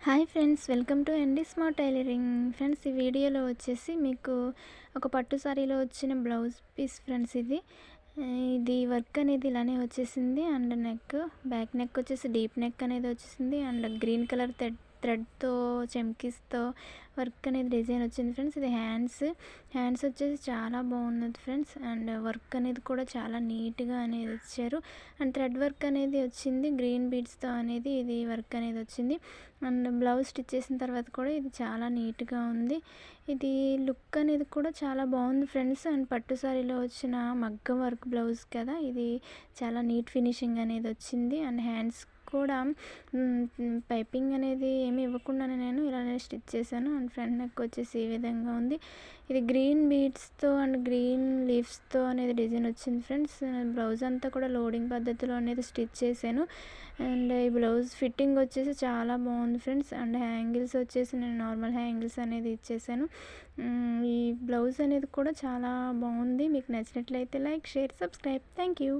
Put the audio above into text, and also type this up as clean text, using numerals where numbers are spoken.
Hi friends, welcome to ND smart tailoring. Friends, ఈ వీడియోలో వచ్చేసి మీకు ఒక పట్టు సారీలో వచ్చిన బ్లౌజ్ పీస్ ఫ్రెండ్స్ ఇది. ఇది వర్క్ అనేది ఇలానే వచ్చేసింది. అండ్ బ్యాక్ నెక్ వచ్చేసి డీప్ నెక్ అనేది వచ్చేసింది. అండ్ గ్రీన్ కలర్ థ్రెడ్‌తో చమ్కీస్‌తో వర్క్ అనేది డిజైన్ వచ్చింది ఫ్రెండ్స్. ఇది హ్యాండ్స్ వచ్చేసి చాలా బాగున్నది ఫ్రెండ్స్. అండ్ వర్క్ అనేది కూడా చాలా నీట్‌గా అనేది ఇచ్చారు. అండ్ థ్రెడ్ వర్క్ అనేది వచ్చింది, గ్రీన్ బీడ్స్‌తో అనేది ఇది వర్క్ అనేది వచ్చింది. అండ్ బ్లౌజ్ స్టిచ్ చేసిన తర్వాత కూడా ఇది చాలా నీట్‌గా ఉంది. ఇది లుక్ అనేది కూడా చాలా బాగుంది ఫ్రెండ్స్. అండ్ పట్టు సారీలో వచ్చిన మగ్గం వర్క్ బ్లౌజ్ కదా, ఇది చాలా నీట్ ఫినిషింగ్ అనేది వచ్చింది. అండ్ హ్యాండ్స్ కూడా పైపింగ్ అనేది ఏమి ఇవ్వకుండానే నేను ఇలానే స్టిచ్ చేశాను. అండ్ ఫ్రంట్ నెక్ వచ్చేసి ఈ విధంగా ఉంది. ఇది గ్రీన్ బీడ్స్‌తో అండ్ గ్రీన్ లీవ్స్‌తో అనేది డిజైన్ వచ్చింది ఫ్రెండ్స్. బ్లౌజ్ అంతా కూడా లోడింగ్ పద్ధతిలో అనేది స్టిచ్ చేశాను. అండ్ ఈ బ్లౌజ్ ఫిట్టింగ్ వచ్చేసి చాలా బాగుంది ఫ్రెండ్స్. అండ్ హ్యాంగిల్స్ వచ్చేసి నేను నార్మల్ హ్యాంగిల్స్ అనేది ఇచ్చేసాను. ఈ బ్లౌజ్ అనేది కూడా చాలా బాగుంది. మీకు నచ్చినట్లయితే like, share, subscribe. Thank you.